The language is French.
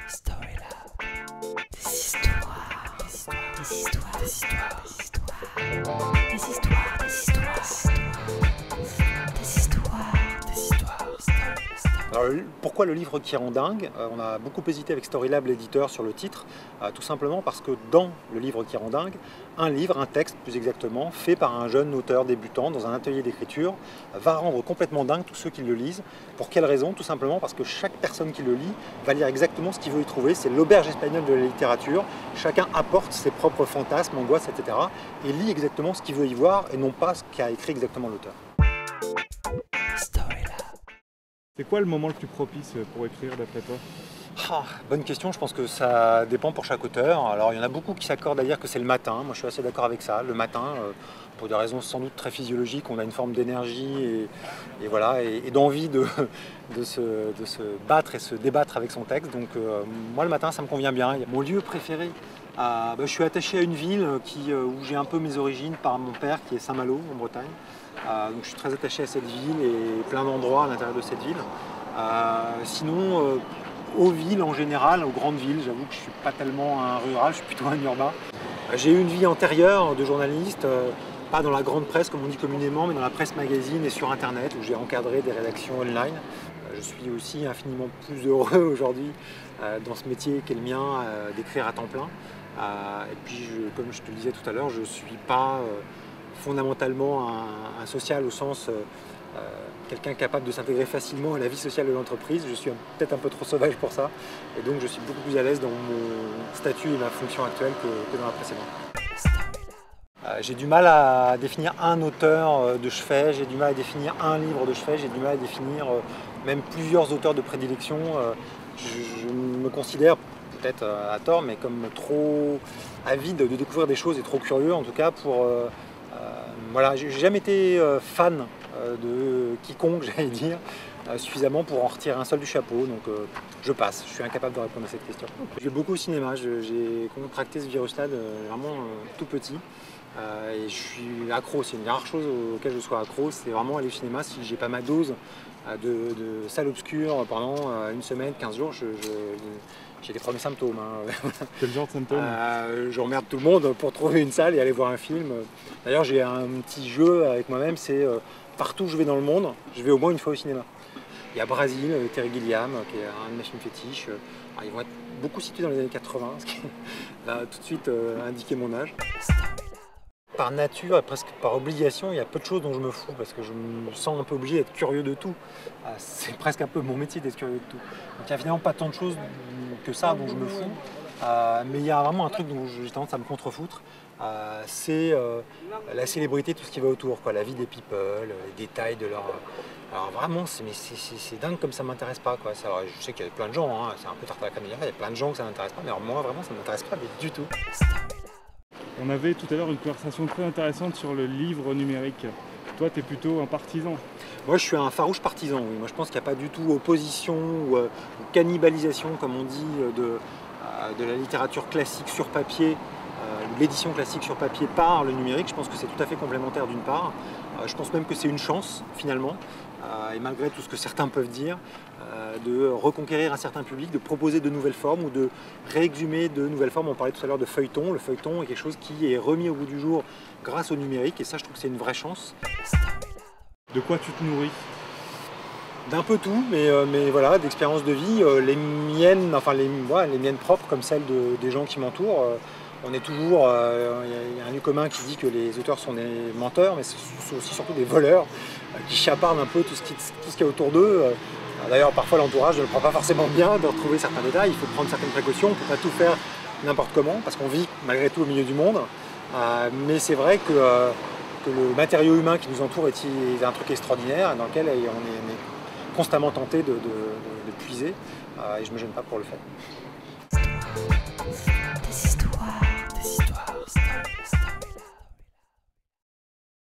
Storylab. Des histoires. Des histoires. Des histoires. Des histoires. Des histoires. Des histoires. Des histoires. Des histoires. Alors, pourquoi le livre qui rend dingue? On a beaucoup hésité avec Storylab, l'éditeur, sur le titre, tout simplement parce que dans le livre qui rend dingue, un texte plus exactement, fait par un jeune auteur débutant dans un atelier d'écriture, va rendre complètement dingue tous ceux qui le lisent. Pour quelle raison? Tout simplement parce que chaque personne qui le lit va lire exactement ce qu'il veut y trouver. C'est l'auberge espagnole de la littérature. Chacun apporte ses propres fantasmes, angoisses, etc. et lit exactement ce qu'il veut y voir et non pas ce qu'a écrit exactement l'auteur. C'est quoi le moment le plus propice pour écrire d'après toi? Bonne question, je pense que ça dépend pour chaque auteur. Alors il y en a beaucoup qui s'accordent à dire que c'est le matin, moi je suis assez d'accord avec ça. Le matin, pour des raisons sans doute très physiologiques, on a une forme d'énergie et voilà, et d'envie de se battre et se débattre avec son texte. Donc moi le matin ça me convient bien. Mon lieu préféré, je suis attaché à une ville où j'ai un peu mes origines par mon père qui est Saint-Malo en Bretagne. Donc je suis très attaché à cette ville et plein d'endroits à l'intérieur de cette ville. Sinon, aux villes en général, aux grandes villes, j'avoue que je ne suis pas tellement un rural, je suis plutôt un urbain. J'ai eu une vie antérieure de journaliste, pas dans la grande presse comme on dit communément, mais dans la presse magazine et sur internet où j'ai encadré des rédactions online. Je suis aussi infiniment plus heureux aujourd'hui dans ce métier qu'est le mien d'écrire à temps plein. Et puis, comme je te le disais tout à l'heure, je ne suis pas fondamentalement un social au sens quelqu'un capable de s'intégrer facilement à la vie sociale de l'entreprise. Je suis peut-être un peu trop sauvage pour ça et donc je suis beaucoup plus à l'aise dans mon statut et ma fonction actuelle que dans la précédente. J'ai du mal à définir un auteur de chevet, j'ai du mal à définir un livre de chevet, j'ai du mal à définir même plusieurs auteurs de prédilection. Je me considère peut-être à tort mais comme trop avide de découvrir des choses et trop curieux en tout cas pour voilà, j'ai jamais été fan de quiconque, j'allais dire, suffisamment pour en retirer un seul du chapeau, donc je passe, je suis incapable de répondre à cette question. Je vais beaucoup au cinéma, j'ai contracté ce virus-là vraiment tout petit, et je suis accro, c'est une des rares choses auxquelles je sois accro, c'est vraiment aller au cinéma. Si j'ai pas ma dose de salle obscure pendant une semaine, 15 jours, j'ai des premiers symptômes. Quel genre de symptômes? Je emmerde tout le monde pour trouver une salle et aller voir un film. D'ailleurs, j'ai un petit jeu avec moi-même, c'est partout où je vais dans le monde, je vais au moins une fois au cinéma. Il y a Brésil, Terry Gilliam, qui est un de mes films fétiches. Ils vont être beaucoup situés dans les années 80, ce qui va tout de suite indiquer mon âge. Par nature et presque par obligation, il y a peu de choses dont je me fous parce que je me sens un peu obligé d'être curieux de tout. C'est presque un peu mon métier d'être curieux de tout. Donc il n'y a finalement pas tant de choses que ça dont je me fous. Mais il y a vraiment un truc dont j'ai tendance à me contrefoutre. C'est la célébrité, tout ce qui va autour, quoi. La vie des people, les détails de leur... Alors vraiment, c'est dingue comme ça m'intéresse pas, quoi. Je sais qu'il y a plein de gens, hein, c'est un peu tarte à la crème, il y a plein de gens que ça m'intéresse pas, mais alors moi vraiment ça m'intéresse pas du tout. On avait tout à l'heure une conversation très intéressante sur le livre numérique. Toi, tu es plutôt un partisan. Moi, je suis un farouche partisan, oui. Moi, je pense qu'il n'y a pas du tout opposition ou cannibalisation, comme on dit, de la littérature classique sur papier, de l'édition classique sur papier par le numérique. Je pense que c'est tout à fait complémentaire d'une part. Je pense même que c'est une chance, finalement, et malgré tout ce que certains peuvent dire, de reconquérir un certain public, de proposer de nouvelles formes ou de réexhumer de nouvelles formes. On parlait tout à l'heure de feuilleton. Le feuilleton est quelque chose qui est remis au goût du jour grâce au numérique et ça, je trouve que c'est une vraie chance. De quoi tu te nourris? D'un peu tout, mais voilà, d'expériences de vie, les miennes, enfin les miennes propres comme celles des gens qui m'entourent. On est toujours, il y a un lieu commun qui dit que les auteurs sont des menteurs, mais ce sont aussi surtout des voleurs qui chapardent un peu tout ce qu'il y a autour d'eux. D'ailleurs, parfois l'entourage ne le prend pas forcément bien de retrouver certains détails, il faut prendre certaines précautions, on ne peut pas tout faire n'importe comment, parce qu'on vit malgré tout au milieu du monde. Mais c'est vrai que le matériau humain qui nous entoure est un truc extraordinaire, dans lequel on est constamment tenté de puiser, et je ne me gêne pas pour le faire.